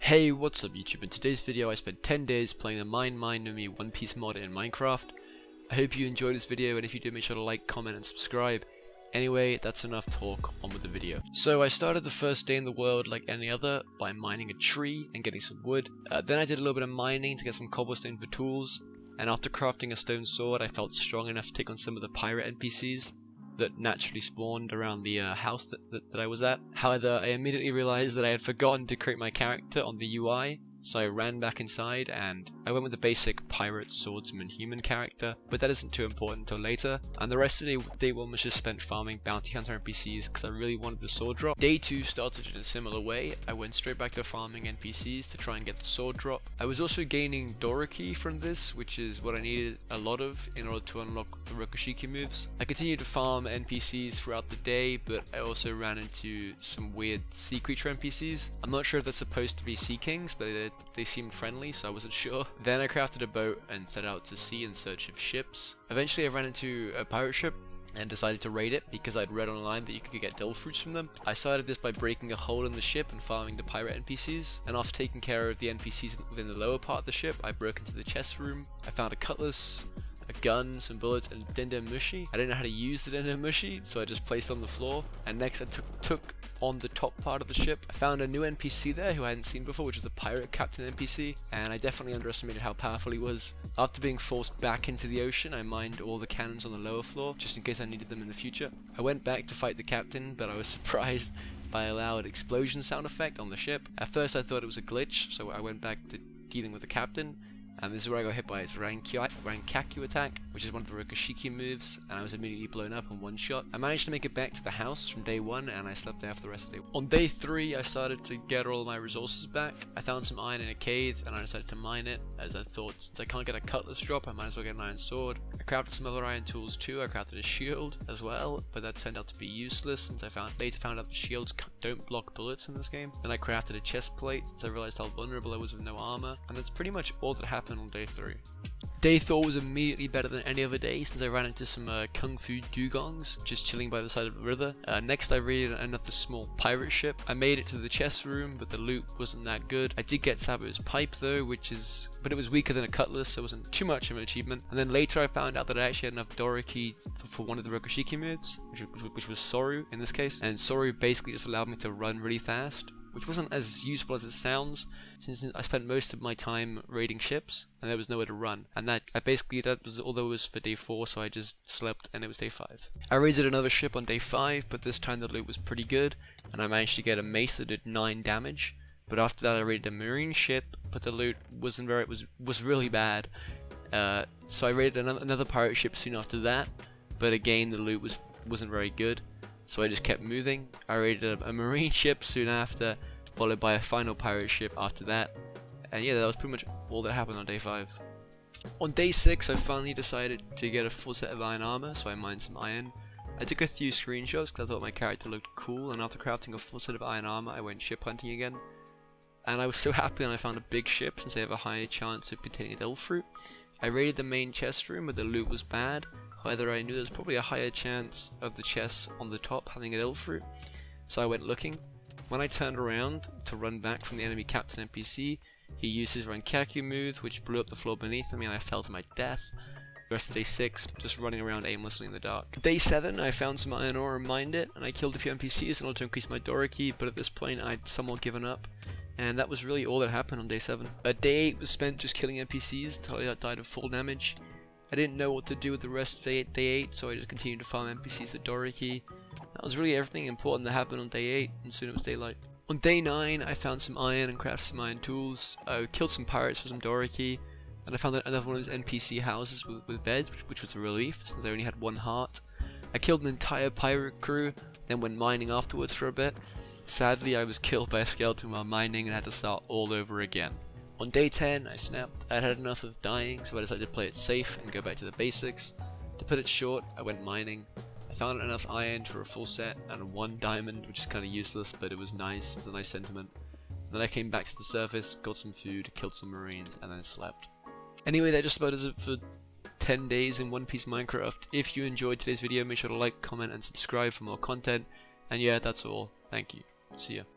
Hey, what's up YouTube? In today's video I spent 10 days playing the Mine no Mi One Piece mod in Minecraft. I hope you enjoyed this video, and if you did, make sure to like, comment and subscribe. Anyway, that's enough talk, on with the video. So I started the first day in the world like any other by mining a tree and getting some wood. Then I did a little bit of mining to get some cobblestone for tools, and after crafting a stone sword I felt strong enough to take on some of the pirate NPCs that naturally spawned around the house that I was at. However, I immediately realized that I had forgotten to create my character on the UI, so I ran back inside and I went with the basic pirate, swordsman, human character, but that isn't too important until later. And the rest of day 1 was just spent farming bounty hunter NPCs because I really wanted the sword drop. Day 2 started in a similar way. I went straight back to farming NPCs to try and get the sword drop. I was also gaining Doriki from this, which is what I needed a lot of in order to unlock the Rokushiki moves. I continued to farm NPCs throughout the day, but I also ran into some weird sea creature NPCs. I'm not sure if they're supposed to be sea kings, but they seemed friendly, so I wasn't sure. Then I crafted a boat and set out to sea in search of ships. Eventually I ran into a pirate ship and decided to raid it because I'd read online that you could get dill fruits from them. I started this by breaking a hole in the ship and farming the pirate NPCs, and after taking care of the NPCs within the lower part of the ship, I broke into the chest room. I found a cutlass, a gun, some bullets, and Dende Mushi. I didn't know how to use the Dende Mushi, so I just placed on the floor. And next I took on the top part of the ship. I found a new NPC there who I hadn't seen before, which was a pirate captain NPC, and I definitely underestimated how powerful he was. After being forced back into the ocean, I mined all the cannons on the lower floor, just in case I needed them in the future. I went back to fight the captain, but I was surprised by a loud explosion sound effect on the ship. At first I thought it was a glitch, so I went back to dealing with the captain. And this is where I got hit by his Rankaku attack, which is one of the Rokushiki moves, and I was immediately blown up in one shot. I managed to make it back to the house from day 1, and I slept there for the rest of the day. On day 3, I started to get all of my resources back. I found some iron in a cave, and I decided to mine it, as I thought, since I can't get a cutlass drop, I might as well get an iron sword. I crafted some other iron tools too. I crafted a shield as well, but that turned out to be useless, since I later found out that shields don't block bullets in this game. Then I crafted a chest plate, since I realized how vulnerable I was with no armor, and that's pretty much all that happened on day 3. Day 4 was immediately better than any other day, since I ran into some kung fu dugongs just chilling by the side of the river. Next I raided another small pirate ship. I made it to the chest room, but the loot wasn't that good. I did get Sabo's pipe though, but it was weaker than a cutlass, so it wasn't too much of an achievement. And then later I found out that I actually had enough Doriki for one of the Rokushiki moves, which was Soru in this case, and Soru basically just allowed me to run really fast, which wasn't as useful as it sounds, since I spent most of my time raiding ships and there was nowhere to run. And that was all there was for day 4, so I just slept and it was day 5. I raided another ship on day 5, but this time the loot was pretty good, and I managed to get a mace that did 9 damage. But after that I raided a marine ship, but the loot was really bad. So I raided another pirate ship soon after that, but again the loot wasn't very good. So I just kept moving. I raided a marine ship soon after, followed by a final pirate ship after that. And yeah, that was pretty much all that happened on day 5. On day 6, I finally decided to get a full set of iron armor, so I mined some iron. I took a few screenshots because I thought my character looked cool, and after crafting a full set of iron armor, I went ship hunting again. And I was so happy when I found a big ship, since they have a higher chance of containing dill fruit. I raided the main chest room, but the loot was bad. However, I knew there was probably a higher chance of the chest on the top having a dill fruit, so I went looking. When I turned around to run back from the enemy captain NPC, he used his Rankaku move, which blew up the floor beneath me and I fell to my death. The rest of day 6, just running around aimlessly in the dark. Day 7, I found some iron ore and mined it, and I killed a few NPCs in order to increase my Doriki, but at this point I'd somewhat given up. And that was really all that happened on day 7. Day 8 was spent just killing NPCs until I died of full damage. I didn't know what to do with the rest of day 8, so I just continued to farm NPCs at Doriki. That was really everything important that happened on day 8, and soon it was daylight. On day 9, I found some iron and crafted some iron tools. I killed some pirates for some Doriki, and I found another one of those NPC houses with beds, which was a relief, since I only had 1 heart. I killed an entire pirate crew, then went mining afterwards for a bit. Sadly, I was killed by a skeleton while mining and had to start all over again. On day 10, I snapped. I'd had enough of dying, so I decided to play it safe and go back to the basics. To put it short, I went mining. I found enough iron for a full set and 1 diamond, which is kind of useless, but it was nice. It was a nice sentiment. Then I came back to the surface, got some food, killed some marines, and then slept. Anyway, that just about does it for 10 days in One Piece Minecraft. If you enjoyed today's video, make sure to like, comment, and subscribe for more content. And yeah, that's all. Thank you. See ya.